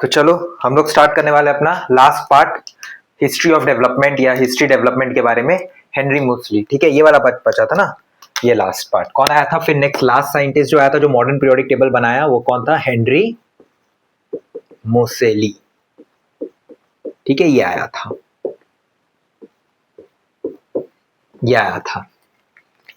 तो चलो हम लोग स्टार्ट करने वाले अपना last part history of development या हिस्ट्री डेवलपमेंट के बारे में। हेनरी मोसली, ठीक है, ये वाला बचा था ना, ये लास्ट पार्ट। कौन आया था फिर नेक्स्ट लास्ट साइंटिस्ट जो आया था जो मॉडर्न पीरियोडिक टेबल बनाया, वो कौन था? हेनरी मोसेली, ठीक है, ये आया था, ये आया था,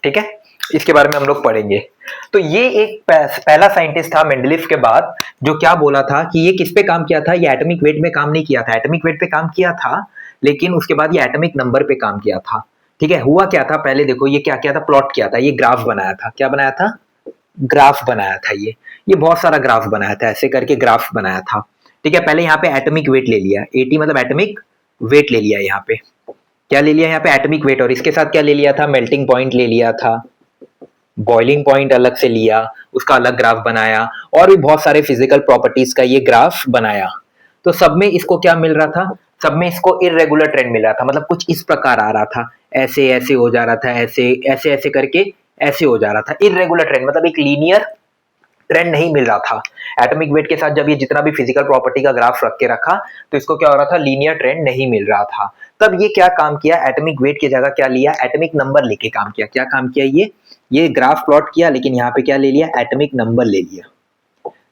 ठीक है। इसके बारे में हम लोग पढ़ेंगे। तो ये एक पहला साइंटिस्ट था मेंडलीफ के बाद जो क्या बोला था कि ये किस पे काम किया था? ये एटॉमिक वेट में काम नहीं किया था, एटॉमिक वेट पे काम किया था लेकिन उसके बाद ये एटॉमिक नंबर पे काम किया था, ठीक है। हुआ क्या था, पहले देखो ये क्या किया था, प्लॉट किया था, ये ग्राफ बनाया था। क्या बनाया था? ग्राफ बनाया था। ये बहुत सारा ग्राफ बनाया था, ऐसे करके ग्राफ बनाया था, ठीक है। पहले यहाँ पे एटॉमिक वेट ले लिया, 80 मतलब एटॉमिक वेट ले लिया, यहाँ पे क्या ले लिया, यहाँ पे एटॉमिक वेट, और इसके साथ क्या ले लिया था? मेल्टिंग पॉइंट ले लिया था, बॉइलिंग पॉइंट अलग से लिया, उसका अलग ग्राफ बनाया, और भी बहुत सारे फिजिकल प्रॉपर्टीज का ये ग्राफ बनाया। तो सब में इसको क्या मिल रहा था? सब में इसको इरेगुलर ट्रेंड मिल रहा था, मतलब कुछ इस प्रकार आ रहा था, ऐसे ऐसे हो जा रहा था, ऐसे ऐसे ऐसे करके ऐसे हो जा रहा था। इरेगुलर ट्रेंड मतलब एक लीनियर ट्रेंड नहीं मिल रहा था। एटॉमिक वेट के साथ जब ये जितना भी फिजिकल प्रॉपर्टी का ग्राफ रख के रखा तो इसको क्या हो रहा था? लीनियर ट्रेंड नहीं मिल रहा था। तब ये क्या काम किया? एटॉमिक वेट की जगह क्या लिया? एटॉमिक नंबर लेके काम किया। क्या काम किया? ये ग्राफ प्लॉट किया, लेकिन यहाँ पे क्या ले लिया? एटॉमिक नंबर ले लिया।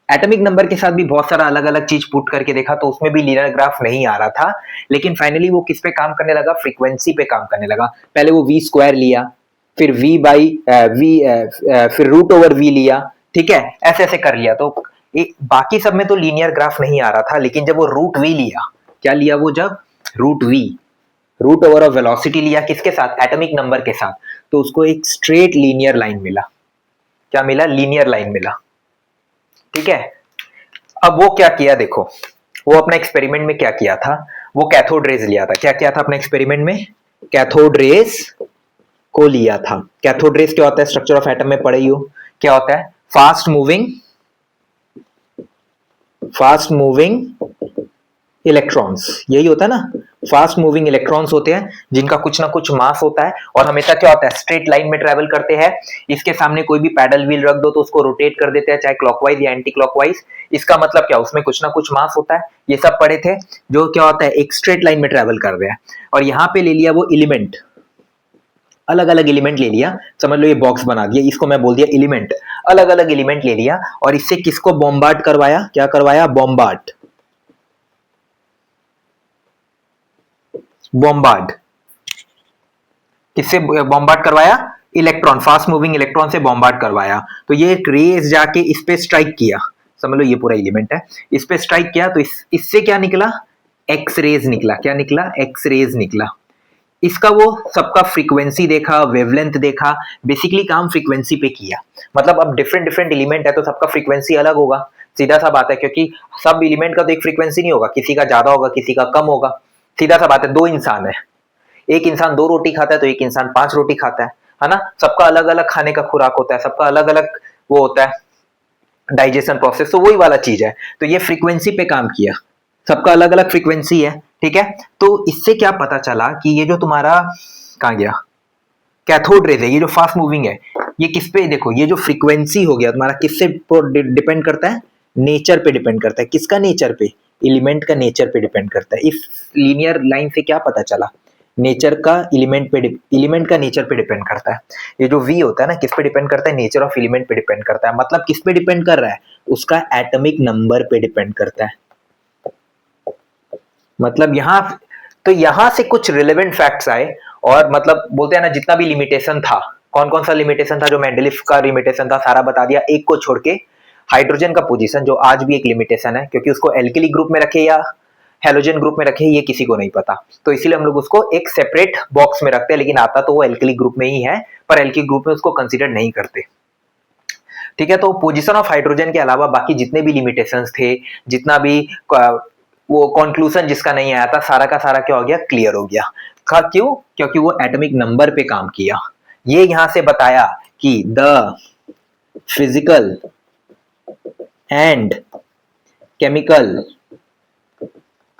एटॉमिक नंबर के साथ भी बहुत सारा अलग अलग चीज पुट करके देखा तो उसमें भी लीनियर ग्राफ नहीं आ रहा था, लेकिन फाइनली वो किस पे काम करने लगा? फ्रीक्वेंसी पे काम करने लगा। पहले वो वी स्क्वायर लिया, फिर वी बाई वी, फिर रूट ओवर वी लिया, ठीक है, ऐसे ऐसे कर लिया। तो बाकी सब में तो लीनियर ग्राफ नहीं आ रहा था, लेकिन जब वो रूट वी लिया, क्या लिया वो? जब root V, root over of velocity लिया, किसके साथ? एटॉमिक नंबर के साथ, तो उसको एक स्ट्रेट लीनियर लाइन मिला। क्या मिला? लीनियर लाइन मिला, ठीक है। अब वो क्या किया देखो, वो अपना एक्सपेरिमेंट में क्या किया था? वो कैथोड रेज लिया था। क्या किया था अपने एक्सपेरिमेंट में? कैथोड रेज को लिया था। कैथोड रेज क्या होता है? स्ट्रक्चर ऑफ एटम में पढ़े ही हो। क्या होता है? फास्ट मूविंग इलेक्ट्रॉन्स, यही होता है ना। फास्ट मूविंग इलेक्ट्रॉन्स होते हैं जिनका कुछ ना कुछ मास होता है और हमेशा क्या होता है? स्ट्रेट लाइन में ट्रेवल करते हैं। इसके सामने कोई भी पैडल व्हील रख दो तो उसको रोटेट कर देते हैं, चाहे क्लॉकवाइज या एंटी क्लॉकवाइज। इसका मतलब क्या? उसमें कुछ ना कुछ मास होता है। ये सब पढ़े थे। जो क्या होता है? एक स्ट्रेट लाइन में ट्रेवल कर रहे हैं। और यहाँ पे ले लिया वो एलिमेंट, अलग अलग एलिमेंट ले लिया, समझ लो ये बॉक्स बना दिया, इसको मैं बोल दिया एलिमेंट। अलग अलग एलिमेंट ले लिया और इससे किसको बॉम्बार्ड करवाया? क्या करवाया? बॉम्बार्ड, बॉम्बार्ड किससे बॉम्बार्ड करवाया? इलेक्ट्रॉन, फास्ट मूविंग इलेक्ट्रॉन से बॉम्बार्ड करवाया। तो ये एक रेज जाके इस पे स्ट्राइक किया, समझ लो ये पूरा एलिमेंट है, इस पे स्ट्राइक किया तो इससे क्या निकला? एक्स रेज निकला। क्या निकला? एक्स रेज निकला। इसका वो सबका फ्रीक्वेंसी देखा, वेवलेंथ देखा, बेसिकली काम फ्रीक्वेंसी पे किया। मतलब अब डिफरेंट डिफरेंट एलिमेंट है तो सबका फ्रीक्वेंसी अलग होगा, सीधा सा बात है, क्योंकि सब एलिमेंट का तो एक फ्रीक्वेंसी नहीं होगा, किसी का ज्यादा होगा, किसी का कम होगा, सीधा सा बात है। दो इंसान है, एक इंसान 2 रोटी खाता है तो एक इंसान 5 रोटी खाता है ना। सबका अलग अलग खाने का खुराक होता है, सबका अलग अलग वो होता है डाइजेशन प्रोसेस, तो वही वाला चीज है। तो ये फ्रीक्वेंसी पे काम किया, सबका अलग अलग फ्रीक्वेंसी है, ठीक है। तो इससे क्या पता चला कि ये जो तुम्हारा कहाँ गया कैथोड रेज है, ये जो फास्ट मूविंग है, ये किस पे? देखो ये जो फ्रीक्वेंसी हो गया तुम्हारा, किससे डिपेंड करता है? नेचर पे डिपेंड करता है। किसका नेचर पे? एलिमेंट का नेचर पे डिपेंड करता है। इस लीनियर लाइन से क्या पता चला? नेचर का एलिमेंट पे, एलिमेंट का नेचर पे डिपेंड करता है। ये जो वी होता है ना, किस पे डिपेंड करता है? नेचर ऑफ एलिमेंट पे डिपेंड करता है। मतलब किस पे डिपेंड कर रहा है? उसका एटॉमिक नंबर पे डिपेंड करता है। मतलब यहां, तो यहां से कुछ रिलेवेंट फैक्ट्स आए, और मतलब बोलते हैं ना जितना भी लिमिटेशन था, कौन कौन सा लिमिटेशन था? जो मेंडलीफ का लिमिटेशन था सारा बता दिया, एक को छोड़ के हाइड्रोजन का पोजीशन, जो आज भी एक लिमिटेशन है, क्योंकि उसको एल्किली ग्रुप में रखे या हेलोजन ग्रुप में रखे ये किसी को नहीं पता, तो इसीलिए हम लोग उसको एक सेपरेट बॉक्स में रखते हैं, लेकिन आता तो वो एल्किली ग्रुप में ही है, पर एल्किली ग्रुप में उसको कंसिडर नहीं करते, ठीक है। तो पोजीशन ऑफ हाइड्रोजन के अलावा बाकी जितने भी लिमिटेशंस थे, जितना भी वो कंक्लूजन जिसका नहीं आया था, सारा का सारा क्या हो गया? क्लियर हो गया। क्यों? क्योंकि वो एटॉमिक नंबर पे काम किया। ये यहां से बताया कि the physical and chemical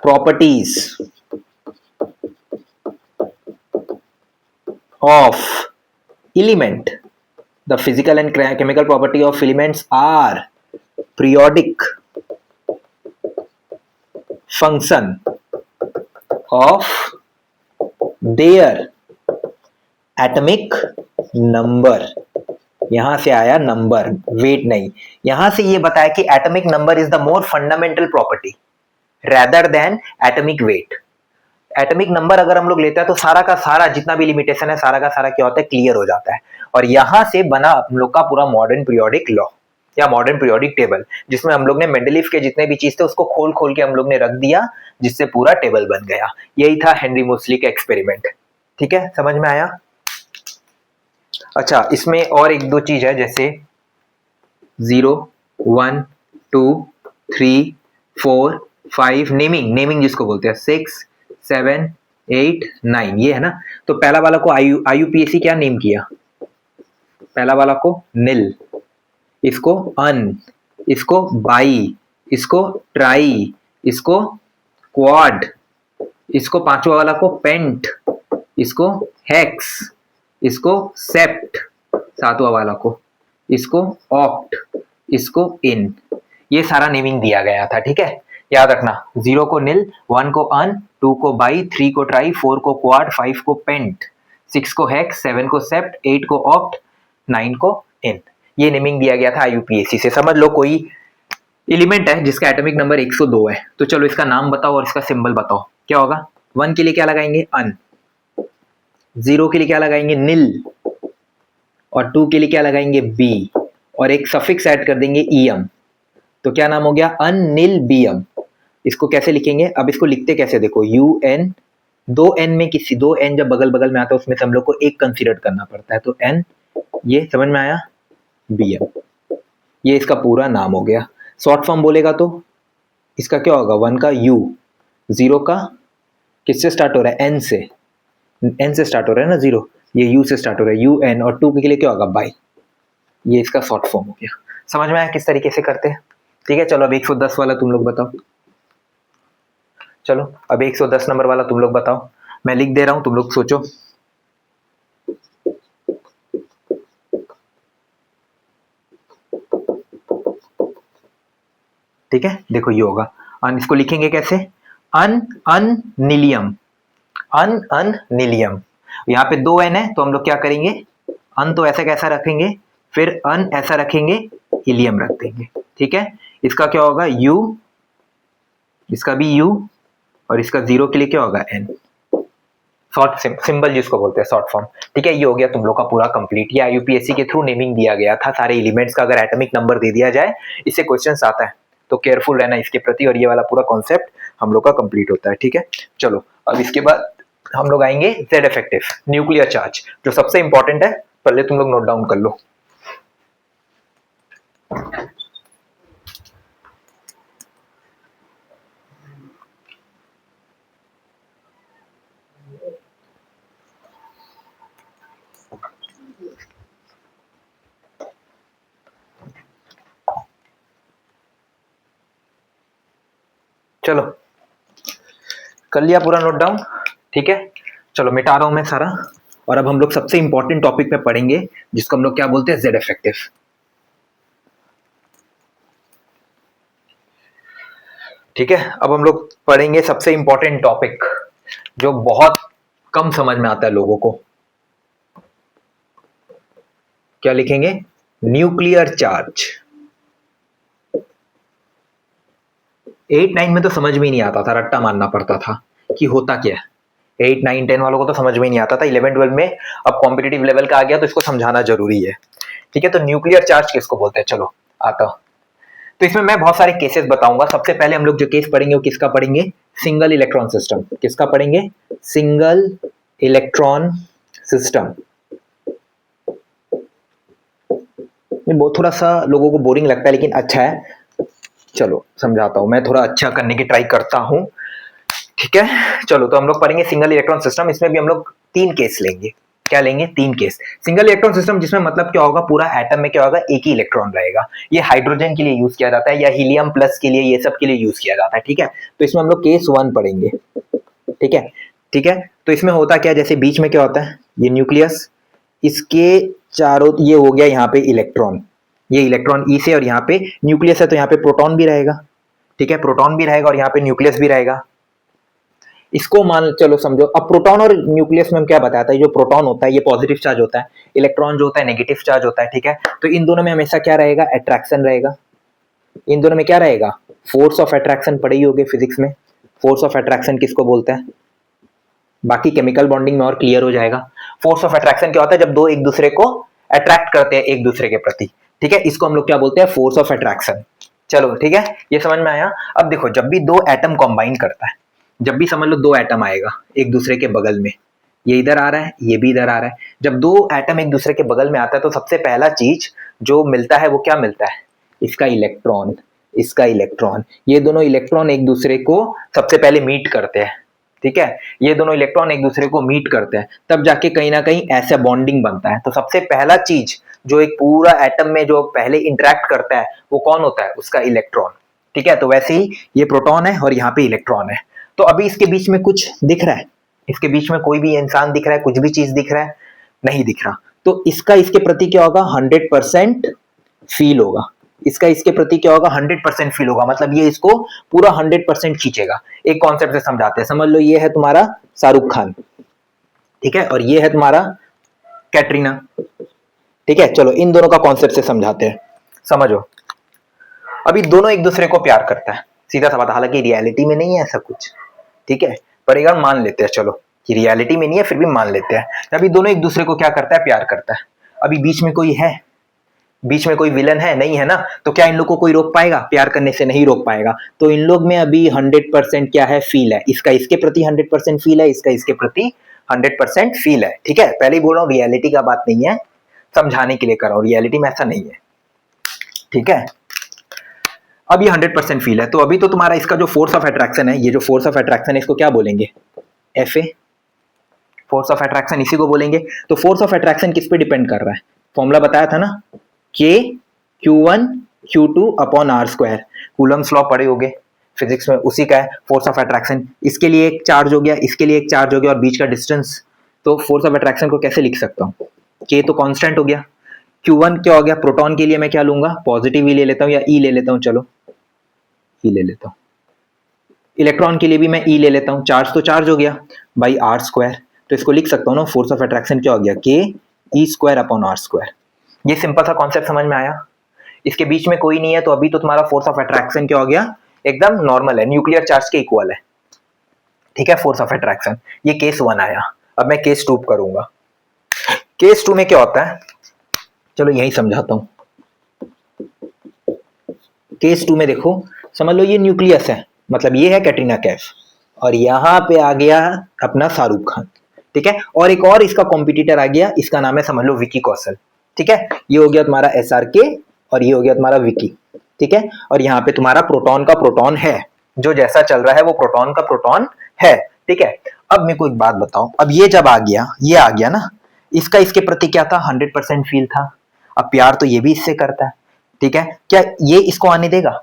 properties of element, the physical and chemical property of elements are periodic function of their atomic number. यहां से आया नंबर, वेट नहीं। यहां से ये बताया कि atomic number is the more fundamental property rather than atomic weight. Atomic number अगर हम लोग लेते हैं तो सारा का सारा जितना भी लिमिटेशन है सारा का सारा क्या होता है, क्लियर हो जाता है। और यहां से बना हम लोग का पूरा मॉडर्न पीरियोडिक लॉ या मॉडर्न पीरियोडिक टेबल, जिसमें हम लोग ने मेंडलीफ के जितने भी चीज थे उसको खोल खोल के हम लोग ने रख दिया, जिससे पूरा टेबल बन गया। यही था हेनरी मोस्ली का एक्सपेरिमेंट। ठीक है, समझ में आया? अच्छा, इसमें और एक दो चीज है, जैसे 0 1 2 3 4 5, नेमिंग जिसको बोलते हैं 6 7 8 9, ये है ना। तो पहला वाला को आईयूपीएसी क्या नेम किया? पहला वाला को निल, इसको अन, इसको बाई, इसको ट्राई, इसको क्वाड, इसको पांचवा वाला को पेंट, इसको हेक्स, इसको सेप्ट, सातवां वाला को, इसको ऑक्ट, इसको इन। ये सारा नेमिंग दिया गया था। ठीक है, याद रखना, 0 को निल, 1 को अन, 2 को बाई, 3 को ट्राई, 4 को क्वाड, 5 को पेंट, 6 को हेक्स, 7 को सेप्ट, 8 को ऑक्ट, 9 को इन। ये नेमिंग दिया गया था आईयूपीएसी से। समझ लो कोई एलिमेंट है जिसका एटॉमिक नंबर 102 है, तो चलो इसका नाम बताओ और इसका सिंबल बताओ, क्या होगा? 1 के लिए क्या लगाएंगे? अन। 0 के लिए क्या लगाएंगे? निल। और 2 के लिए क्या लगाएंगे? बी। और एक सफिक्स ऐड कर देंगे ईएम, तो क्या नाम हो गया? अनिल बीएम। इसको कैसे लिखेंगे? अब इसको लिखते कैसे देखो, यू एन, दो एन में किसी दो एन जब बगल बगल में आता है उसमें से हम लोग को एक कंसीडर करना पड़ता है, तो एन, ये समझ में आया? बीएम, ये इसका पूरा नाम हो गया। शॉर्ट फॉर्म बोलेगा तो इसका क्या होगा? 1 का यू, 0 का किससे स्टार्ट हो रहा है? एन से, एन से स्टार्ट हो रहा है ना 0, ये यू से स्टार्ट हो रहा है, यू एन। और 2 के लिए क्या होगा? बाई। ये इसका शॉर्ट फॉर्म हो गया। समझ में आया किस तरीके से करते हैं? ठीक है, चलो अब 110 वाला तुम लोग बताओ। चलो अब 110 नंबर वाला तुम लोग बताओ, मैं लिख दे रहा हूं, तुम लोग सोचो। ठीक है, देखो ये होगा अन, इसको लिखेंगे कैसे? अन अन नीलियम, अन अन नीलियम। यहाँ पे 2 एन है तो हम लोग क्या करेंगे? अन तो ऐसा कैसा रखेंगे, फिर अन ऐसा रखेंगे, हीलियम रख देंगे। ठीक है, इसका क्या होगा? यू, इसका भी यू, और इसका 0 के लिए क्या होगा? एन। शॉर्ट सिंबल जिसको बोलते हैं, शॉर्ट फॉर्म। ठीक है, ये हो गया तुम लोग का पूरा कंप्लीट। ये आईयूपीएससी के थ्रू नेमिंग दिया गया था सारे एलिमेंट्स का। अगर एटॉमिक नंबर दे दिया जाए, इससे क्वेश्चंस आता है, तो केयरफुल रहना इसके प्रति। और ये वाला पूरा कॉन्सेप्ट हम लोग का कंप्लीट होता है। ठीक है, चलो अब इसके बाद हम लोग आएंगे जेड इफेक्टिव, न्यूक्लियर चार्ज, जो सबसे इंपॉर्टेंट है। पहले तुम लोग नोट डाउन कर लो। चलो कर लिया पूरा नोट डाउन? ठीक है, चलो मिटा रहा हूं मैं सारा। और अब हम लोग सबसे इंपॉर्टेंट टॉपिक पे पढ़ेंगे, जिसको हम लोग क्या बोलते हैं? Z effective. ठीक है, अब हम लोग पढ़ेंगे सबसे इंपॉर्टेंट टॉपिक, जो बहुत कम समझ में आता है लोगों को। क्या लिखेंगे? Nuclear charge. 8 9 में तो समझ में ही नहीं आता था, रट्टा मारना पड़ता था कि होता क्या है। 8 9 10 वालों को तो समझ में ही नहीं आता था। 11 12 में अब कॉम्पिटिटिव लेवल का आ गया तो इसको समझाना जरूरी है। ठीक है, तो न्यूक्लियर चार्ज किसको बोलते हैं? चलो आता। तो इसमें मैं बहुत सारे केसेस बताऊंगा। सबसे पहले हम लोग जो केस पढ़ेंगे वो किसका पढ़ेंगे? Single electron system. किसका पढ़ेंगे? Single electron system. बहुत थोड़ा सा लोगों को बोरिंग लगता है, लेकिन अच्छा है। चलो समझाता हूं, मैं थोड़ा अच्छा करने की ट्राई करता हूं। ठीक है, चलो तो हम लोग पढ़ेंगे सिंगल इलेक्ट्रॉन सिस्टम। इसमें भी हम लोग 3 केस लेंगे। क्या लेंगे? 3 केस। सिंगल इलेक्ट्रॉन सिस्टम जिसमें मतलब क्या होगा, पूरा एटम में क्या होगा? एक ही इलेक्ट्रॉन रहेगा। ये हाइड्रोजन के लिए यूज किया जाता है, या हीलियम प्लस के लिए, ये सब के लिए यूज किया जाता है। ठीक है, तो इसमें हम लोग केस 1 पढ़ेंगे। ठीक है, ठीक है, तो इसमें होता क्या है? जैसे बीच में क्या होता है? ये न्यूक्लियस, इसके चारों, ये हो गया यहाँ पे इलेक्ट्रॉन, ये इलेक्ट्रॉन ई से, और यहाँ पे न्यूक्लियस है तो यहाँ पे प्रोटॉन भी रहेगा। ठीक है, प्रोटॉन भी रहेगा और यहाँ पे न्यूक्लियस भी रहेगा। इसको मान चलो समझो। अब प्रोटॉन और न्यूक्लियस में हम क्या बताता है, जो प्रोटॉन होता है ये पॉजिटिव चार्ज होता है, इलेक्ट्रॉन जो होता है नेगेटिव चार्ज होता है, ठीक है। तो इन दोनों में हमेशा क्या रहेगा, अट्रैक्शन रहेगा। इन दोनों में क्या रहेगा, फोर्स ऑफ अट्रैक्शन पढ़े ही होगे फिजिक्स में। फोर्स ऑफ अट्रैक्शन किसको बोलते हैं, बाकी केमिकल बॉन्डिंग में और क्लियर हो जाएगा। फोर्स ऑफ अट्रैक्शन क्या होता है, जब दो एक दूसरे को अट्रैक्ट करते हैं एक दूसरे के प्रति, ठीक है, इसको हम लोग क्या बोलते हैं, फोर्स ऑफ अट्रैक्शन। चलो ठीक है, ये समझ में आया। अब देखो, जब भी दो एटम कॉम्बाइन करता है, जब भी समझ लो दो एटम आएगा एक दूसरे के बगल में, ये इधर आ रहा है, ये भी इधर आ रहा है, जब दो एटम एक दूसरे के बगल में आता है तो सबसे पहला चीज जो मिलता है वो क्या मिलता है, इसका इलेक्ट्रॉन, इसका इलेक्ट्रॉन। ये दोनों इलेक्ट्रॉन एक दूसरे को सबसे पहले मीट करते हैं, ठीक है, ये दोनों इलेक्ट्रॉन एक दूसरे को मीट करते हैं, तब जाके कहीं ना कहीं ऐसा बॉन्डिंग बनता है। तो सबसे पहला चीज जो एक पूरा एटम में जो पहले इंटरेक्ट करता है वो कौन होता है, उसका इलेक्ट्रॉन, ठीक है। तो वैसे ही ये प्रोटॉन है और यहाँ पे इलेक्ट्रॉन है। तो अभी इसके बीच में कुछ दिख रहा है, इसके बीच में कोई भी इंसान दिख रहा है, कुछ भी चीज दिख रहा है, नहीं दिख रहा। तो इसका इसके प्रति क्या होगा, 100% फील होगा। इसका इसके प्रति क्या होगा, 100% फील होगा, मतलब ये इसको पूरा 100% खींचेगा। एक कॉन्सेप्ट से समझाते हैं, समझ लो ये है तुम्हारा शाहरुख खान, ठीक है, और ये है तुम्हारा कैटरीना, ठीक है। चलो इन दोनों का कॉन्सेप्ट से समझाते हैं, समझो। अभी दोनों एक दूसरे को प्यार करता है, सीधा सा बात, हालांकि रियलिटी में नहीं है ऐसा कुछ, ठीक है, पर एक बार मान लेते हैं चलो कि रियलिटी में नहीं है, फिर भी मान लेते हैं। अभी दोनों एक दूसरे को क्या करता है, प्यार करता है। अभी बीच में कोई है, बीच में कोई विलन है, नहीं है ना, तो क्या इन लोग को कोई रोक पाएगा, प्यार करने से नहीं रोक पाएगा। तो इन लोग में अभी 100% क्या है, फील है, इसका इसके प्रति 100% फील है, इसका इसके प्रति 100% फील है, ठीक है। पहले ही बोल रहा हूँ रियलिटी का बात नहीं है, समझाने के लिए कर रहा हूँ, रियलिटी में ऐसा नहीं है, ठीक है। अब ये 100% फील है, तो अभी तो तुम्हारा इसका जो फोर्स ऑफ अट्रैक्शन है, ये जो फोर्स ऑफ अट्रैक्शन है इसको क्या बोलेंगे, Fa, फोर्स ऑफ अट्रैक्शन इसी को बोलेंगे। तो फोर्स ऑफ अट्रैक्शन किस पे डिपेंड कर रहा है, फॉर्मूला बताया था ना, K Q1 Q2 upon R square, Coulomb's law पढ़े होगे फिजिक्स में, उसी का है फोर्स ऑफ अट्रैक्शन। इसके लिए एक चार्ज हो गया, इसके लिए एक चार्ज हो गया और बीच का डिस्टेंस, तो फोर्स ऑफ अट्रैक्शन को कैसे लिख सकता हूँ, K तो कांस्टेंट हो गया, Q1 क्या हो गया, प्रोटॉन के लिए मैं क्या लूंगा, पॉजिटिव ही ले लेता हूँ या E ले लेता हूँ, चलो E ले लेता हूँ। इलेक्ट्रॉन के लिए भी मैं E ले लेता हूँ, चार्ज तो चार्ज हो गया बाई आर स्क्वायर, तो इसको लिख सकता हूँ ना, फोर्स ऑफ अट्रैक्शन क्या हो गया, K E square upon R square. ये सिंपल सा कॉन्सेप्ट समझ में आया। इसके बीच में कोई नहीं है, तो अभी तो तुम्हारा फोर्स ऑफ अट्रैक्शन क्या हो गया, एकदम नॉर्मल है, न्यूक्लियर चार्ज के इक्वल है, ठीक है, फोर्स ऑफ अट्रैक्शन। ये केस 1 आया। अब मैं केस 2 करूंगा। केस 2 में क्या होता है, चलो यही समझाता हूं। केस 2 में देखो, समझ लो ये न्यूक्लियस है, मतलब ये है कैटरीना कैफ, और यहां पे आ गया अपना शाहरुख खान, ठीक है, और एक और इसका कॉम्पिटिटर आ गया, इसका नाम है समझ लो विकी कौशल, ठीक है। ये हो गया तुम्हारा SRK और ये हो गया तुम्हारा विकी, ठीक है। और यहाँ पे तुम्हारा प्रोटॉन का प्रोटॉन है, जो जैसा चल रहा है वो प्रोटॉन का प्रोटॉन है, ठीक है। अब मेरे को एक बात बताओ, अब ये जब आ गया, ये आ गया ना, इसका इसके प्रति क्या था, 100% फील था। अब प्यार तो ये भी इससे करता है, ठीक है, क्या ये इसको आने देगा,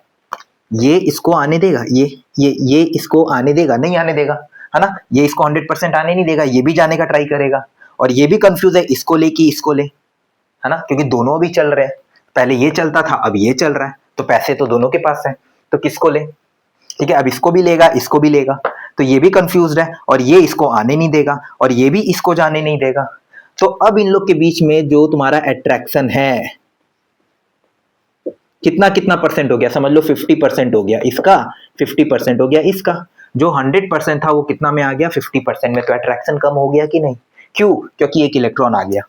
ये इसको आने देगा, ये इसको आने देगा, नहीं आने देगा, है ना। ये इसको 100% आने नहीं देगा, ये भी जाने का ट्राई करेगा, और ये भी कंफ्यूज है इसको ले कि इसको ले, है ना, क्योंकि दोनों भी चल रहे हैं, पहले ये चलता था अब ये चल रहा है, तो पैसे तो दोनों के पास है, तो किसको ले, ठीक है। अब इसको भी लेगा, इसको भी लेगा, तो ये भी कंफ्यूज है, और ये इसको आने नहीं देगा और ये भी इसको जाने नहीं देगा। तो अब इन लोग के बीच में जो तुम्हारा अट्रैक्शन है, कितना कितना परसेंट हो गया, समझ लो 50% हो गया इसका, 50% हो गया इसका। जो 100% था वो कितना में आ गया, 50% में। तो अट्रैक्शन कम हो गया कि नहीं, क्यों, क्योंकि एक इलेक्ट्रॉन आ गया।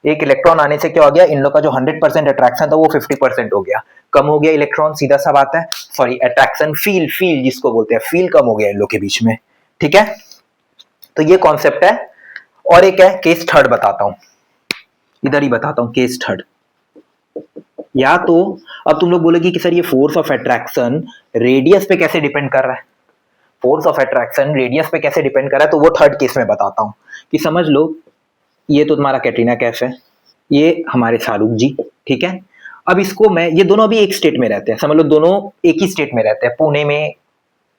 एक इलेक्ट्रॉन आने से क्या हो गया, इन लोग का जो 100% अट्रैक्शन था वो 50% हो गया, कम हो गया इलेक्ट्रॉन, सीधा सा बात है। सॉरी, अट्रैक्शन, फील, फील जिसको बोलते हैं, फील कम हो गया इन लोग के बीच में, ठीक है। तो ये कॉन्सेप्ट है। और एक है केस थर्ड, बताता हूं, इधर ही बताता हूं केस थर्ड। या तो अब तुम लोग बोलोगे कि सर ये फोर्स ऑफ अट्रैक्शन रेडियस पे कैसे डिपेंड कर रहा है, फोर्स ऑफ अट्रैक्शन रेडियस पे कैसे डिपेंड कर रहा है, तो वो थर्ड केस में बताता हूं। कि समझ लो ये तो तुम्हारा कैटरीना कैफ है, ये हमारे शाहरुख जी, ठीक है। अब इसको मैं, ये दोनों अभी एक स्टेट में रहते हैं, समझ लो दोनों एक ही स्टेट में रहते हैं, पुणे में,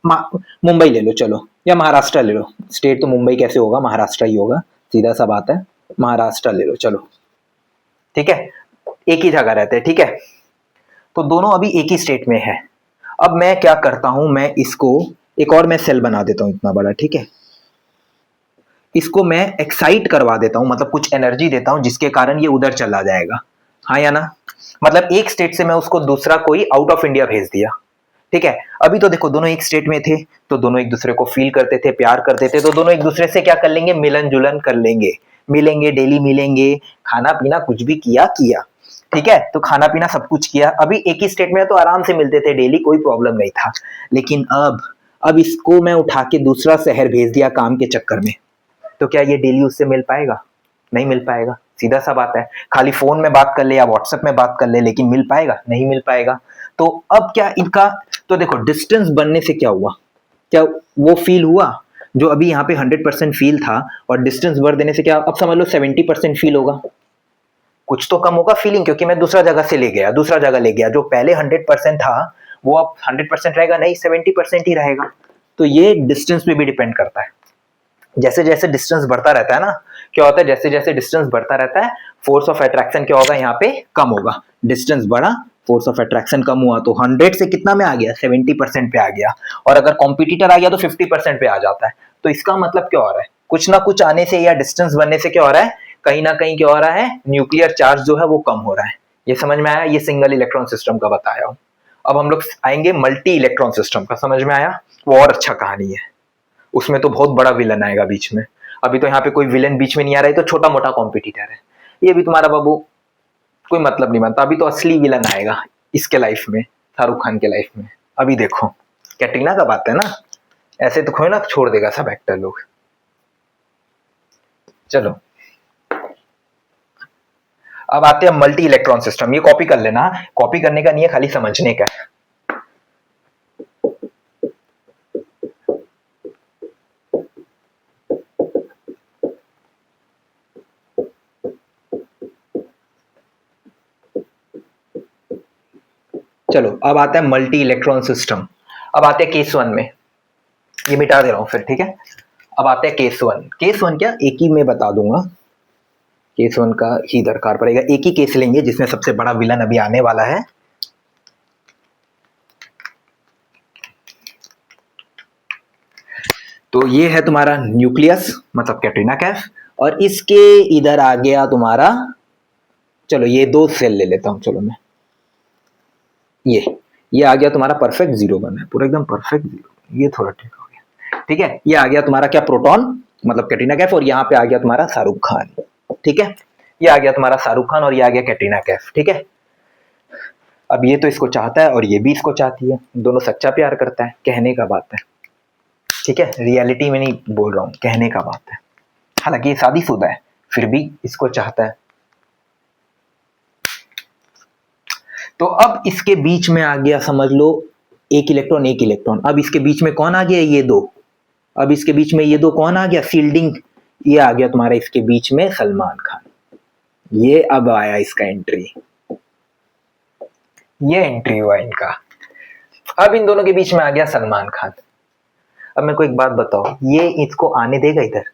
मुंबई ले लो चलो, या महाराष्ट्र ले लो, स्टेट तो मुंबई कैसे होगा, महाराष्ट्र ही होगा, सीधा सा बात है, महाराष्ट्र ले लो चलो, ठीक है, एक ही जगह रहते हैं, ठीक है। तो दोनों अभी एक ही स्टेट में है। अब मैं क्या करता हूं, मैं इसको एक और मैं सेल बना देता हूं इतना बड़ा, ठीक है। इसको मैं एक्साइट करवा देता हूं, मतलब कुछ एनर्जी देता हूं जिसके कारण ये उधर चला जाएगा, हाँ या ना। मतलब एक स्टेट से मैं उसको दूसरा कोई आउट ऑफ इंडिया भेज दिया, ठीक है। अभी तो देखो दोनों एक स्टेट में थे, तो दोनों एक दूसरे को फील करते थे, प्यार करते थे, तो दोनों एक दूसरे से क्या कर लेंगे, मिलन जुलन कर लेंगे, मिलेंगे, डेली मिलेंगे, खाना पीना कुछ भी किया किया, ठीक है। तो खाना पीना सब कुछ किया, अभी एक ही स्टेट में तो आराम से मिलते थे डेली, कोई प्रॉब्लम नहीं था। लेकिन अब इसको मैं उठा के दूसरा शहर भेज दिया काम के चक्कर में, तो क्या ये डेली उससे मिल पाएगा? नहीं मिल पाएगा, सीधा सा बात है। खाली फोन में बात कर ले या व्हाट्सएप में बात कर ले, लेकिन मिल पाएगा? नहीं मिल पाएगा। तो अब क्या इनका, तो देखो डिस्टेंस बनने से क्या हुआ, क्या वो फील हुआ जो अभी यहाँ पे 100% फील था, और डिस्टेंस बढ़ देने से क्या, अब समझ लो 70% फील होगा। कुछ तो कम होगा फीलिंग, क्योंकि मैं दूसरा जगह से ले गया, दूसरा जगह ले गया, जो पहले 100% था वो अब 100% रहेगा नहीं, 70% ही रहेगा। तो ये डिस्टेंस पे भी डिपेंड करता है। जैसे जैसे डिस्टेंस बढ़ता रहता है ना, क्या होता है, जैसे जैसे डिस्टेंस बढ़ता रहता है, फोर्स ऑफ अट्रैक्शन क्या होगा, यहाँ पे कम होगा। डिस्टेंस बढ़ा, फोर्स ऑफ अट्रैक्शन कम हुआ, तो 100 से कितना में आ गया, 70% पे आ गया। और अगर कॉम्पिटिटर आ गया तो 50% पे आ जाता है। तो इसका मतलब क्या हो रहा है, कुछ ना कुछ आने से या डिस्टेंस बनने से क्या हो रहा है, कहीं ना कहीं क्या हो रहा है, न्यूक्लियर चार्ज जो है वो कम हो रहा है। ये समझ में आया, ये सिंगल इलेक्ट्रॉन सिस्टम का बताया हूं। अब हम लोग आएंगे मल्टी इलेक्ट्रॉन सिस्टम का, समझ में आया, वो और अच्छा कहानी है। उसमें तो बहुत बड़ा विलन आएगा बीच में। अभी तो यहाँ पे कोई विलन बीच में नहीं आ रहा है, तो छोटा मोटा कॉम्पिटिटर है। ये भी तुम्हारा बाबू कोई मतलब नहीं बनता। अभी तो असली विलन आएगा इसके लाइफ में, शाहरुख खान के लाइफ में। अभी देखो कैटरीना का बात है ना, ऐसे तो खोए ना छोड़ देगा सब एक्टर लोग। चलो अब आते हैं मल्टी इलेक्ट्रॉन सिस्टम। ये कॉपी कर लेना, कॉपी करने का नहीं है, खाली समझने का है। चलो अब आता है मल्टी इलेक्ट्रॉन सिस्टम। अब आते हैं केस वन में, ये मिटा दे रहा हूं फिर, ठीक है। अब आते हैं केस वन। केस वन क्या, एक ही मैं बता दूंगा, केस वन का ही दरकार पड़ेगा। एक ही केस लेंगे जिसमें सबसे बड़ा विलन अभी आने वाला है। तो ये है तुम्हारा न्यूक्लियस, मतलब कैटरीना कैफ, और इसके इधर आ गया तुम्हारा, चलो ये दो सेल ले लेता हूं, चलो मैं ये आ गया तुम्हारा परफेक्ट जीरो बना है, पूरा एकदम परफेक्ट जीरो। ये थोड़ा ठीक हो गया, ठीक है। ये आ गया तुम्हारा क्या, प्रोटॉन, मतलब कैटरीना कैफ, और यहाँ पे आ गया तुम्हारा शाहरुख खान, ठीक है। ये आ गया तुम्हारा शाहरुख खान और ये आ गया कैटरीना कैफ, ठीक है। अब ये तो इसको चाहता है और ये भी इसको चाहती है, दोनों सच्चा प्यार करता है, कहने का बात है, ठीक है। रियलिटी में नहीं बोल रहा हूँ, कहने का बात है। हालांकि ये शादीशुदा है, फिर भी इसको चाहता है। तो अब इसके बीच में आ गया, समझ लो एक इलेक्ट्रॉन एक इलेक्ट्रॉन। अब इसके बीच में कौन आ गया, ये दो। अब इसके बीच में ये दो कौन आ गया, फील्डिंग। ये आ गया तुम्हारा इसके बीच में सलमान खान। ये अब आया इसका एंट्री, ये एंट्री हुआ इनका। अब इन दोनों के बीच में आ गया सलमान खान। अब मेरे को एक बात बताओ, ये इसको आने देगा इधर?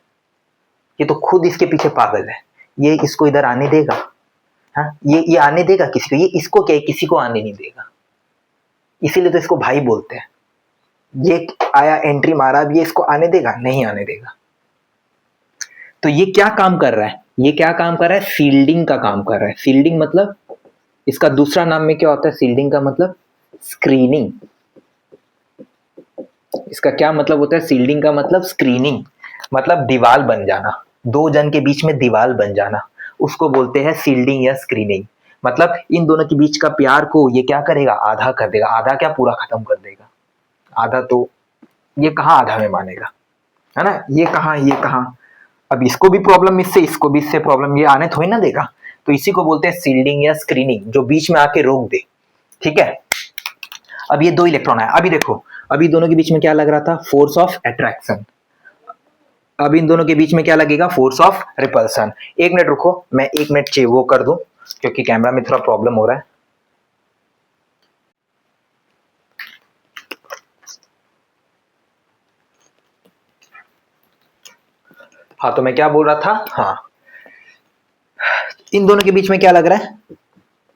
ये तो खुद इसके पीछे पागल है, ये इसको इधर आने देगा? हाँ, ये आने देगा किसी को? ये इसको क्या, किसी को आने नहीं देगा। इसीलिए तो इसको भाई बोलते हैं। ये आया, एंट्री मारा, अब ये इसको आने देगा? नहीं आने देगा। तो ये क्या काम कर रहा है, ये क्या काम कर रहा है, फील्डिंग का काम कर रहा है। फील्डिंग मतलब इसका दूसरा नाम में क्या होता है, फील्डिंग का मतलब स्क्रीनिंग। इसका क्या मतलब होता है, फील्डिंग का मतलब स्क्रीनिंग, मतलब दीवार बन जाना, दो जन के बीच में दीवार बन जाना, उसको बोलते हैं फील्डिंग या स्क्रीनिंग। मतलब इन दोनों के बीच का प्यार को ये क्या करेगा, आधा कर देगा। आधा क्या, पूरा खत्म कर देगा। आधा तो ये कहाँ आधा में मानेगा, है ना, ये कहाँ ये कहाँ। अब इसको भी प्रॉब्लम इससे, इसको भी इससे प्रॉब्लम, ये आने थोड़ी ना देगा। तो इसी को बोलते हैं सील्डिंग या स्क्रीनिंग, जो बीच में आके रोक दे, ठीक है। अब ये दो इलेक्ट्रॉन है, अभी देखो, अभी दोनों के बीच में क्या लग रहा था, फोर्स ऑफ अट्रैक्शन। अब इन दोनों के बीच में क्या लगेगा, फोर्स ऑफ रिपल्सन। एक मिनट रुको, मैं एक मिनट वो कर दूं, क्योंकि कैमरा में थोड़ा प्रॉब्लम हो रहा है। हाँ, तो मैं क्या बोल रहा था, हाँ, इन दोनों के बीच में क्या लग रहा है,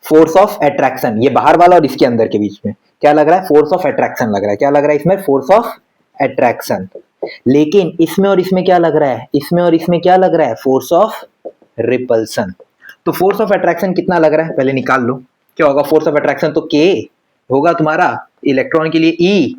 फोर्स ऑफ अट्रैक्शन, ये बाहर वाला और इसके अंदर के बीच में क्या लग रहा है, फोर्स ऑफ अट्रैक्शन लग रहा है। क्या लग रहा है इसमें, फोर्स ऑफ अट्रैक्शन। लेकिन इसमें और इसमें क्या लग रहा है, इसमें और इसमें क्या लग रहा है, फोर्स ऑफ रिपल्सन। तो फोर्स ऑफ अट्रैक्शन कितना लग रहा है पहले निकाल लो। क्या होगा फोर्स ऑफ अट्रैक्शन, तो के होगा तुम्हारा इलेक्ट्रॉन के लिए ई,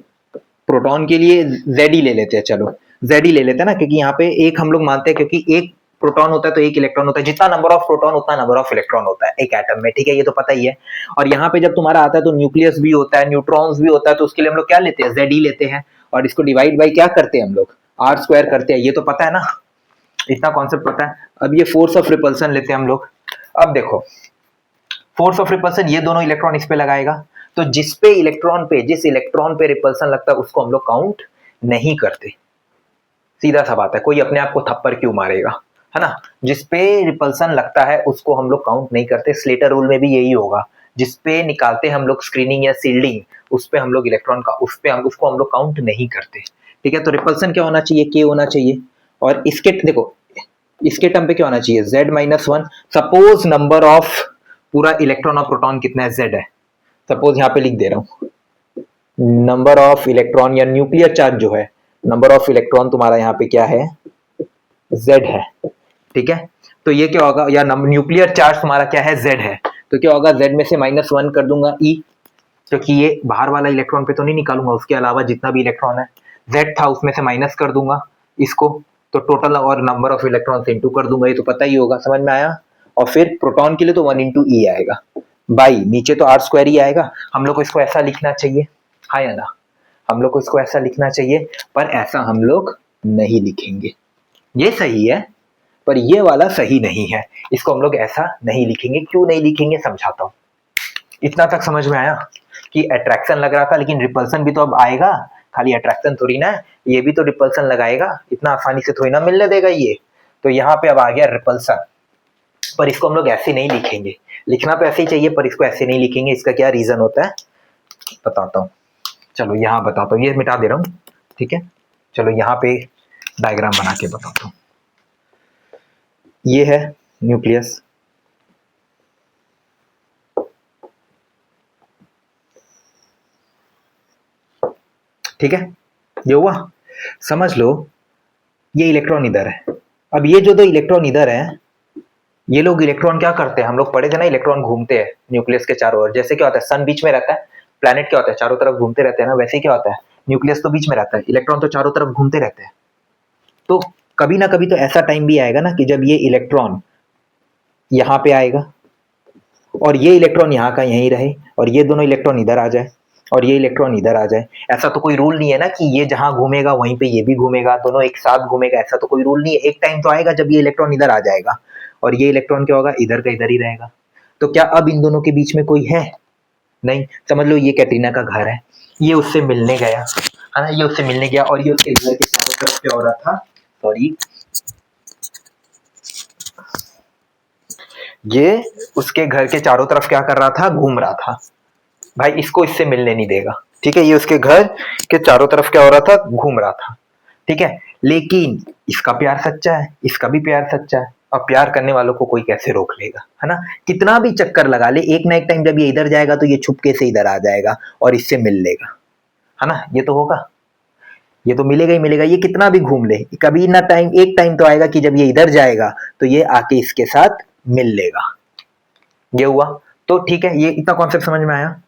प्रोटॉन के लिए जेड ही ले लेते हैं, चलो जेड ही ले लेते हैं ना, क्योंकि यहाँ पे एक हम लोग मानते हैं, क्योंकि एक प्रोटॉन होता है तो एक इलेक्ट्रॉन होता है, जितना नंबर ऑफ प्रोटॉन उतना नंबर ऑफ इलेक्ट्रॉन होता है एक एटम में, ठीक है, ये तो पता ही है। और यहाँ पे जब तुम्हारा आता है तो न्यूक्लियस भी होता है, न्यूट्रॉन्स भी होता है, तो उसके लिए हम लोग क्या लेते हैं, जेड ही लेते हैं, और इसको डिवाइड बाई क्या करते हैं हम लोग, आर स्क्वायर करते हैं, ये तो पता है ना, इतना कॉन्सेप्ट पता है। अब ये फोर्स ऑफ रिपल्सन लेते हैं हम लोग। अब देखो फोर्स ऑफ रिपल्सन, ये दोनों इलेक्ट्रॉन इस पे लगाएगा, तो जिस इलेक्ट्रॉन पे रिपल्सन लगता है उसको हम लोग काउंट नहीं करते। सीधा सा बात है, कोई अपने आप को थप्पड़ क्यों मारेगा, है ना। जिस पे रिपल्सन लगता है उसको हम लोग काउंट नहीं करते। स्लेटर रूल में भी यही होगा, जिस पे निकालते हम लोग स्क्रीनिंग या सील्डिंग, उस पे हम लोग इलेक्ट्रॉन का उसको हम लोग काउंट नहीं करते, ठीक है। तो रिपल्सन क्या होना चाहिए, के होना चाहिए, और इसके देखो इसके टर्म पे क्या होना चाहिए, z-1। सपोज नंबर ऑफ पूरा इलेक्ट्रॉन और प्रोटॉन कितना है, z है। सपोज यहाँ पे लिख दे रहा हूँ, नंबर ऑफ इलेक्ट्रॉन या न्यूक्लियर चार्ज जो है, नंबर ऑफ इलेक्ट्रॉन तुम्हारा यहाँ पे क्या है, z है, ठीक है। तो ये क्या होगा, या न्यूक्लियर चार्ज तुम्हारा क्या है, z है, तो क्या होगा, z में से -1 कर दूंगा e, क्योंकि ये बाहर वाला इलेक्ट्रॉन पे तो नहीं निकालूंगा, उसके अलावा जितना भी इलेक्ट्रॉन है z था उसमें से माइनस कर दूंगा इसको, तो टोटल और नंबर ऑफ इलेक्ट्रॉन से इंटू कर दूंगा, ये तो पता ही होगा, समझ में आया। और फिर प्रोटॉन के लिए तो 1 × e आएगा, बाई नीचे तो आर स्क्वायर ही आएगा। हम लोग को इसको ऐसा लिखना चाहिए, हाँ या ना, हम लोग को इसको ऐसा लिखना चाहिए, पर ऐसा हम लोग नहीं लिखेंगे। ये सही है पर ये वाला सही नहीं है, इसको हम लोग ऐसा नहीं लिखेंगे। क्यों नहीं लिखेंगे समझाता हूँ। इतना तक समझ में आया कि अट्रैक्शन लग रहा था, लेकिन रिपल्सन भी तो अब आएगा, खाली अट्रैक्शन थोड़ी ना, ये भी तो रिपल्सन लगाएगा, इतना आसानी से थोड़ी ना मिलने देगा ये। तो यहाँ पे अब आ गया रिपल्सन, पर इसको हम लोग ऐसे नहीं लिखेंगे। लिखना तो ऐसे ही चाहिए पर इसको ऐसे नहीं लिखेंगे। इसका क्या रीजन होता है बताता हूँ, चलो यहाँ बताता हूँ, ये मिटा दे रहा हूँ, ठीक है। चलो यहाँ पे डायग्राम बना के बताता हूँ। ये है न्यूक्लियस, ठीक है, ये हुआ, समझ लो ये इलेक्ट्रॉन इधर है। अब ये जो दो इलेक्ट्रॉन इधर है, ये लोग इलेक्ट्रॉन क्या करते हैं, हम लोग पढ़े थे ना, इलेक्ट्रॉन घूमते हैं न्यूक्लियस के चारों ओर। जैसे क्या होता है, सन बीच में रहता है, प्लैनेट क्या होता है, चारों तरफ घूमते रहते हैं ना, वैसे ही क्या होता है, न्यूक्लियस तो बीच में रहता है, इलेक्ट्रॉन तो चारों तरफ घूमते रहते हैं। तो कभी ना कभी तो ऐसा टाइम भी आएगा ना कि जब ये इलेक्ट्रॉन यहाँ पे आएगा और ये इलेक्ट्रॉन यहाँ का यहीं रहे, और ये दोनों इलेक्ट्रॉन इधर आ जाए और ये इलेक्ट्रॉन इधर आ जाए। ऐसा तो कोई रूल नहीं है ना कि ये जहां घूमेगा वहीं पे ये भी घूमेगा, दोनों एक साथ घूमेगा, ऐसा तो कोई रूल नहीं है। एक टाइम तो आएगा जब ये इलेक्ट्रॉन इधर आ जाएगा और ये इलेक्ट्रॉन क्या होगा, इधर का इधर ही रहेगा। तो क्या अब इन दोनों के बीच में कोई है, नहीं। समझ लो ये कैटरीना का घर है, ये उससे मिलने गया, है ना, ये उससे मिलने गया और ये उसके घर के चारों तरफ क्या हो रहा था, सॉरी, ये उसके घर के चारों तरफ क्या कर रहा था, घूम रहा था। भाई इसको इससे मिलने नहीं देगा, ठीक है। ये उसके घर के चारों तरफ क्या हो रहा था, घूम रहा था, ठीक है। लेकिन इसका प्यार सच्चा है, इसका भी प्यार सच्चा है, और प्यार करने वालों को कोई कैसे रोक लेगा, है ना। कितना भी चक्कर लगा ले, एक ना एक टाइम जब ये इधर जाएगा तो ये छुपके से इधर आ जाएगा और इससे मिल लेगा, है ना। ये तो होगा, ये तो मिलेगा ही मिलेगा, ये कितना भी घूम ले, कभी ना टाइम, एक टाइम तो आएगा कि जब ये इधर जाएगा तो ये आके इसके साथ मिल लेगा। ये हुआ, तो ठीक है, ये इतना कॉन्सेप्ट समझ में आया,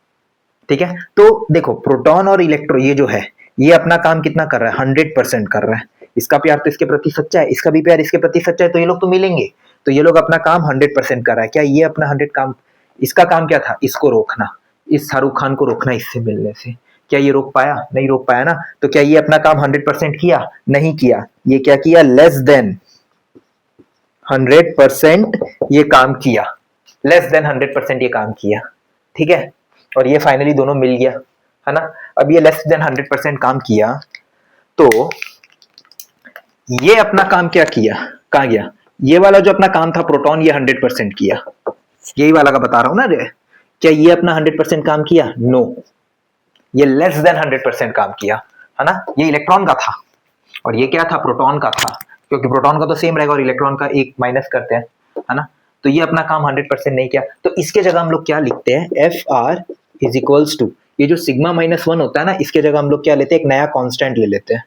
ठीक है। तो देखो प्रोटॉन और इलेक्ट्रॉन ये जो है, ये अपना काम कितना कर रहा है, 100% कर रहा है। इसका प्यार तो इसके प्रति सच्चा है, इसका भी प्यार इसके प्रति सच्चा है, तो ये लोग तो मिलेंगे। तो ये लोग अपना काम 100% कर रहा है। क्या ये अपना 100 काम, इसका काम क्या था, इसको रोकना, इस शाहरुख खान को रोकना इससे मिलने से। क्या ये रोक पाया, नहीं रोक पाया ना। तो क्या ये अपना काम 100% किया, नहीं किया। ये क्या किया, लेस देन 100% ये काम किया, लेस देन 100% ये काम किया, ठीक है। और ये फाइनली दोनों मिल गया, है ना। अब ये लेस देन 100% काम किया, तो ये अपना काम क्या किया, कहाँ गया, ये वाला जो अपना काम था प्रोटॉन, ये 100% किया, यही वाला का बता रहा हूं ना रे। क्या ये अपना 100% काम किया, नो, ये लेस देन 100% काम किया, है ना। ये इलेक्ट्रॉन का था और ये क्या था, प्रोटॉन का था, क्योंकि प्रोटॉन का तो सेम रहेगा और इलेक्ट्रॉन का एक माइनस करते हैं, है ना। तो ये अपना काम 100% नहीं किया, तो इसके जगह हम लोग क्या लिखते हैं, F R is equals to, ये जो सिग्मा माइनस वन होता है ना, इसके जगह हम लोग क्या लेते हैं, एक नया कांस्टेंट ले लेते हैं,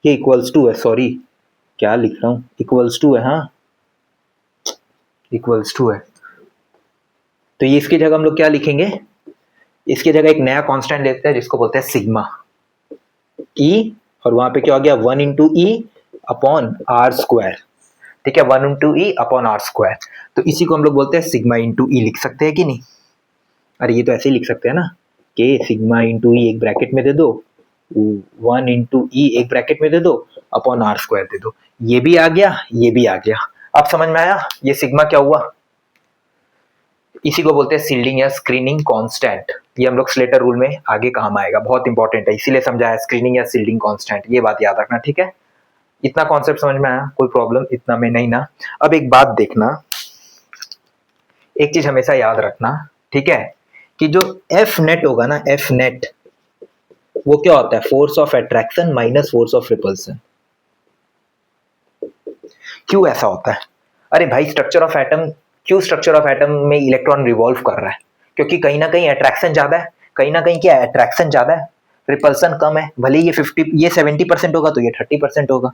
ये इक्वल्स टू है, सॉरी क्या लिख रहा हूँ, इक्वल्स टू है, हाँ इक्वल्स टू है। तो ये इसकी जगह हम लोग क्या लिखेंगे, इसकी जगह एक नया कांस्टेंट लेते हैं जिसको बोलते हैं सिग्मा ई, और वहां पे क्या हो गया, 1 into E upon R square, ठीक है, 1 into E upon R square. तो इसी को हम लोग बोलते हैं सिग्मा इंटू ई, लिख सकते हैं कि नहीं, अरे ये तो ऐसे ही लिख सकते हैं ना, कि सिग्मा इंटू ई एक ब्रैकेट में दे दो, 1 इंटू ई एक ब्रैकेट में दे दो, अपॉन आर स्क्वायर दे दो, ये भी आ गया, ये भी आ गया। अब समझ में आया ये सिग्मा क्या हुआ, इसी को बोलते हैं सील्डिंग या स्क्रीनिंग कांस्टेंट। ये हम लोग स्लेटर रूल में आगे काम आएगा, बहुत इंपॉर्टेंट है, इसीलिए समझाया स्क्रीनिंग या सील्डिंग कांस्टेंट, ये बात याद रखना, ठीक है। इतना कॉन्सेप्ट समझ में आया, कोई प्रॉब्लम इतना में नहीं ना। अब एक बात देखना, एक चीज हमेशा याद रखना, ठीक है, कि जो एफ नेट होगा ना, एफ नेट वो क्या होता है, force of attraction minus force of repulsion. क्यों ऐसा होता है, अरे भाई स्ट्रक्चर ऑफ एटम, क्यों स्ट्रक्चर ऑफ एटम में इलेक्ट्रॉन रिवॉल्व कर रहा है, क्योंकि कहीं ना कहीं अट्रैक्शन ज्यादा है, कहीं ना कहीं क्या है, अट्रैक्शन ज्यादा है, रिपल्सन कम है। भले ये 70% होगा तो ये 30% होगा,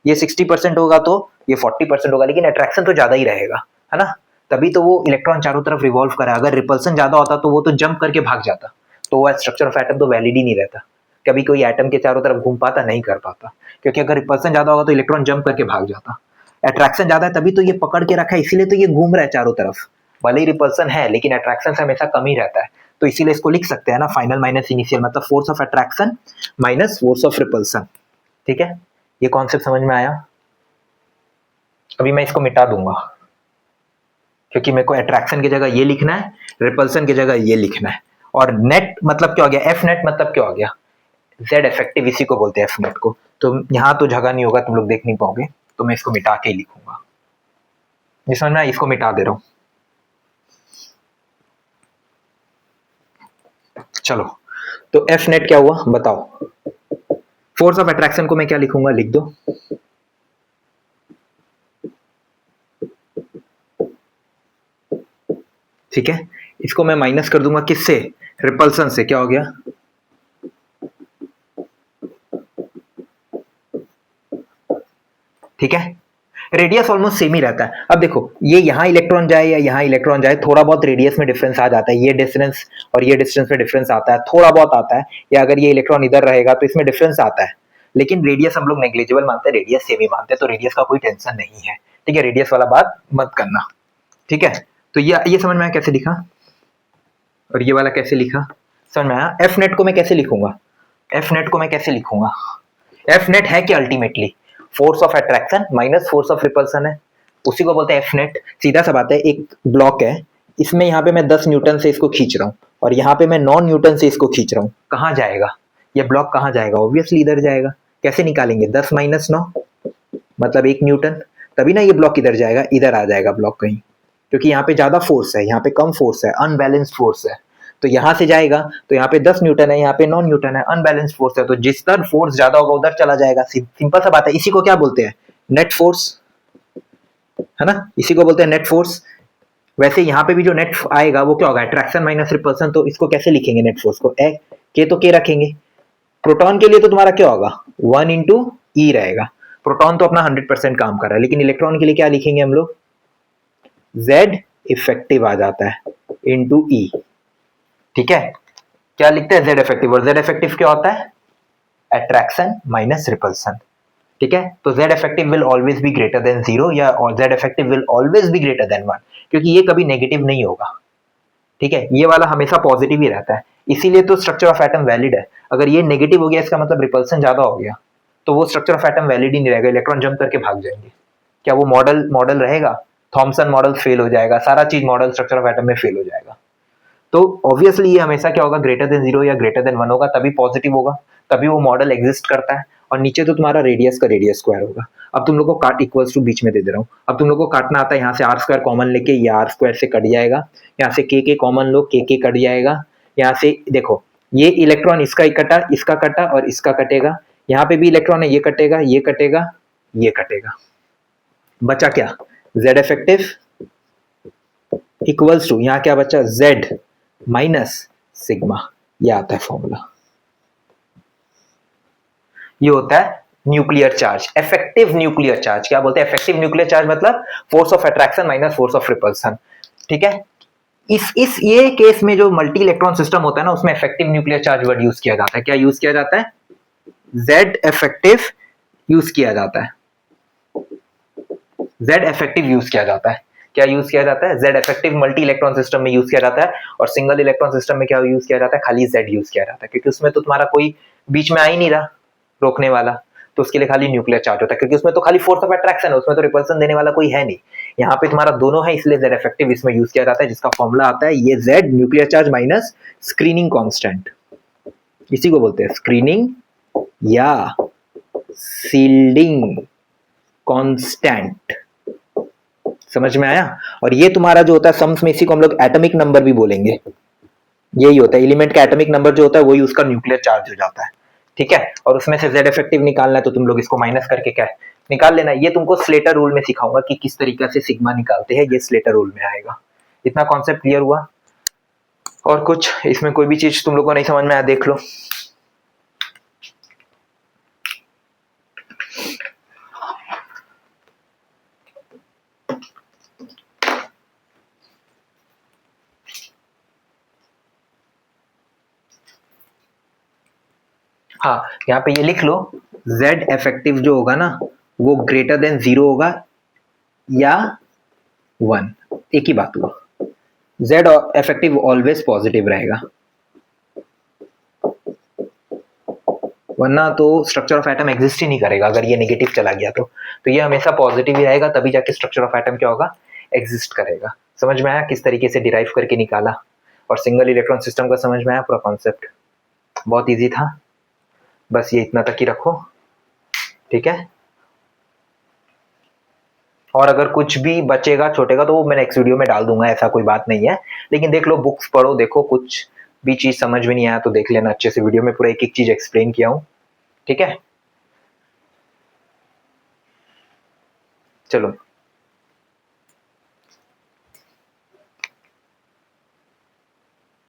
ये 60% होगा तो ये 40% होगा, लेकिन अट्रैक्शन तो ज्यादा ही रहेगा, है ना, तभी तो वो इलेक्ट्रॉन चारों तरफ रिवॉल्व करा। अगर रिपल्सन ज्यादा होता तो वो तो जंप करके भाग जाता, तो वो स्ट्रक्चर ऑफ एटम तो वैलिड ही नहीं रहता, कभी कोई एटम के चारों तरफ घूम पाता नहीं, कर पाता, क्योंकि अगर रिपल्सन ज्यादा होगा तो इलेक्ट्रॉन जंप करके भाग जाता। अट्रैक्शन ज्यादा है तभी तो ये पकड़ के रखा है, इसीलिए तो ये घूम रहा है चारों तरफ, भले ही रिपल्सन है लेकिन अट्रैक्शन से हमेशा कम ही रहता है। तो इसीलिए इसको लिख सकते हैं ना, फाइनल माइनस इनिशियल, मतलब force of attraction minus force of repulsion, ठीक है। ये कॉन्सेप्ट समझ में आया। अभी मैं इसको मिटा दूंगा, क्योंकि मेरे को अट्रैक्शन की जगह ये लिखना है, रिपल्सन की जगह ये लिखना है। और नेट मतलब क्या हो गया, एफ नेट मतलब क्या हो गया, जेड इफेक्टिव, इसी को बोलते हैं एफ नेट को। तो यहाँ तो जगह नहीं होगा, तुम लोग देख नहीं पाओगे, तो मैं इसको मिटा के ही लिखूंगा, जिसमें मैं इसको मिटा दे रहा हूं। चलो, तो एफ नेट क्या हुआ बताओ, फोर्स ऑफ अट्रैक्शन को मैं क्या लिखूंगा, लिख दो, ठीक है। इसको मैं माइनस कर दूंगा किससे, रिपल्सन से, क्या हो गया, ठीक है। रेडियस ऑलमोस्ट सेम ही रहता है। अब देखो ये यहाँ इलेक्ट्रॉन जाए या यहाँ इलेक्ट्रॉन जाए, थोड़ा बहुत रेडियस में डिफरेंस आ जाता है, ये डिस्टेंस और ये डिस्टेंस में डिफरेंस आता है, थोड़ा बहुत आता है, या अगर ये इलेक्ट्रॉन इधर रहेगा तो इसमें डिफरेंस आता है, लेकिन रेडियस हम लोग नेग्लिजिबल मानते हैं, रेडियस सेम ही मानते हैं, तो रेडियस का कोई टेंशन नहीं है, ठीक है, रेडियस वाला बात मत करना, ठीक है। तो ये समझ में आया कैसे लिखा, और ये वाला कैसे लिखा, समझ में आया। एफ नेट को मैं कैसे लिखूंगा, एफ नेट को मैं कैसे लिखूंगा, एफ नेट है कि ultimately force of attraction minus force of repulsion है, उसी को बोलते हैं एफ नेट। सीधा सा बात है, एक ब्लॉक है, इसमें यहाँ पे मैं 10 न्यूटन से इसको खींच रहा हूँ, और यहाँ पे मैं 9 न्यूटन से इसको खींच रहा हूँ, कहाँ जाएगा ये ब्लॉक, कहाँ जाएगा, ऑब्वियसली इधर जाएगा। कैसे निकालेंगे, 10 माइनस 9 मतलब 1 न्यूटन, तभी ना ये ब्लॉक इधर जाएगा, इधर आ जाएगा ब्लॉक कहीं, क्योंकि यहाँ पे ज्यादा फोर्स है, यहाँ पे कम फोर्स है, अनबैलेंस्ड फोर्स है, तो यहाँ से जाएगा तो यहाँ पे 10 न्यूटन है, यहाँ पे 9 न्यूटन है, अनबैलेंस्ड फोर्स है, तो जिस तरह फोर्स ज्यादा होगा उधर चला जाएगा, सिंपल सा बात है। इसी को क्या बोलते हैं, नेट फोर्स, है ना, इसी को बोलते हैं नेट फोर्स। वैसे यहाँ पे भी जो नेट आएगा वो क्या होगा, अट्रैक्शन माइनस रिपल्सन, तो इसको कैसे लिखेंगे नेट फोर्स को, ए के तो के रखेंगे। प्रोटॉन के लिए तो तुम्हारा क्या होगा, 1 इंटू ई रहेगा, प्रोटॉन तो अपना 100% काम कर रहा है, लेकिन इलेक्ट्रॉन के लिए क्या लिखेंगे हम लोग, जेड इफेक्टिव आ जाता है इंटू ई, ठीक है। क्या लिखते हैं, जेड इफेक्टिव, और जेड इफेक्टिव क्या होता है, अट्रैक्शन माइनस रिपल्सन, ठीक है। तो Z effective will always be greater than 0, या Z effective will always be greater than 1, क्योंकि ये कभी नेगेटिव नहीं होगा, ठीक है, ये वाला हमेशा पॉजिटिव ही रहता है, इसीलिए तो स्ट्रक्चर ऑफ एटम वैलिड है। अगर ये नेगेटिव हो गया, इसका मतलब रिपल्सन ज्यादा हो गया, तो वो स्ट्रक्चर ऑफ एटम वैलिड ही नहीं रहेगा, इलेक्ट्रॉन जंप करके भाग जाएंगे, क्या वो मॉडल रहेगा, थॉमसन मॉडल फेल हो जाएगा, सारा चीज मॉडल स्ट्रक्चर ऑफ एटम में फेल हो जाएगा। तो ऑब्वियसली ये हमेशा क्या होगा, ग्रेटर देन 0 या ग्रेटर देन 1 होगा, तभी पॉजिटिव होगा, तभी वो मॉडल एग्जिस्ट करता है। और नीचे तो तुम्हारा रेडियस का रेडियस स्क्वायर होगा। अब तुम लोग को काट इक्वल्स टू बीच में दे दे रहा हूँ, अब तुम लोग को काटना आता है, यहाँ से आर स्क्वायर कॉमन लेके ये आर स्क्वायर से कट जाएगा, यहाँ से के कॉमन लो, के कट जाएगा, यहाँ से देखो ये इलेक्ट्रॉन इसका ही कटा, इसका कटा और इसका कटेगा, यहाँ पे भी इलेक्ट्रॉन है, ये कटेगा, ये कटेगा, ये कटेगा, बचा क्या, Z इफेक्टिव इक्वल्स टू, यहां क्या बचा, Z माइनस सिग्मा, ये आता है फॉर्मूला। ये होता है nuclear charge, effective nuclear charge. क्या बोलते हैं इफेक्टिव न्यूक्लियर चार्ज, मतलब force of attraction minus force of repulsion. ठीक है, इस ये केस में जो मल्टी इलेक्ट्रॉन सिस्टम होता है ना, उसमें effective nuclear charge word use किया जाता है। क्या यूज किया जाता है, Z इफेक्टिव यूज किया जाता है, Z इफेक्टिव यूज किया जाता है। क्या यूज किया जाता है, Z effective multi electron system में यूज किया जाता है, और सिंगल इलेक्ट्रॉन सिस्टम में क्या यूज किया जाता है, खाली Z यूज किया जाता है, क्योंकि उसमें तो तुम्हारा कोई बीच में आ ही नहीं रहा रोकने वाला, तो उसके लिए खाली न्यूक्लियर चार्ज होता है, क्योंकि उसमें तो खाली फोर्स ऑफ अट्रैक्शन है, उसमें तो रिपल्सन देने वाला कोई है नहीं। यहाँ पे तुम्हारा दोनों है, इसलिए Z इफेक्टिव इसमें यूज किया जाता है, जिसका फॉर्मूला आता है ये Z nuclear charge minus screening constant, इसी को बोलते हैं स्क्रीनिंग या सील्डिंग कांस्टेंट। समझ में आया। और ये तुम्हारा जो होता है सम्स में, इसी को हम लोग एटॉमिक नंबर भी बोलेंगे। यही होता है एलिमेंट का एटॉमिक नंबर जो होता है, वही उसका न्यूक्लियर चार्ज हो जाता है। ठीक है, और उसमें से Z इफेक्टिव निकालना है, तो तुम लोग इसको माइनस करके क्या निकाल लेना। ये तुमको स्लेटर रूल में सिखाऊंगा कि किस तरीके से सिग्मा निकालते हैं, ये स्लेटर रूल में आएगा। इतना कॉन्सेप्ट क्लियर हुआ। और कुछ इसमें कोई भी चीज तुम लोग को नहीं समझ में आया, देख लो। हाँ, यहाँ पे ये लिख लो, Z इफेक्टिव जो होगा ना, वो ग्रेटर देन 0 होगा या 1, एक ही बात हुआ। Z इफेक्टिव ऑलवेज पॉजिटिव रहेगा, वरना तो स्ट्रक्चर ऑफ एटम एग्जिस्ट ही नहीं करेगा अगर ये नेगेटिव चला गया तो ये हमेशा पॉजिटिव ही रहेगा, तभी जाके स्ट्रक्चर ऑफ एटम क्या होगा, एग्जिस्ट करेगा। समझ में आया किस तरीके से डिराइव करके निकाला, और सिंगल इलेक्ट्रॉन सिस्टम का समझ में आया पूरा कॉन्सेप्ट, बहुत ईजी था। बस ये इतना तक ही रखो, ठीक है। और अगर कुछ भी बचेगा छोटेगा तो वो मैं नेक्स्ट वीडियो में डाल दूंगा, ऐसा कोई बात नहीं है। लेकिन देख लो, बुक्स पढ़ो, देखो कुछ भी चीज समझ में नहीं आया तो देख लेना अच्छे से, वीडियो में पूरा एक एक चीज एक्सप्लेन किया हूं, ठीक है। चलो।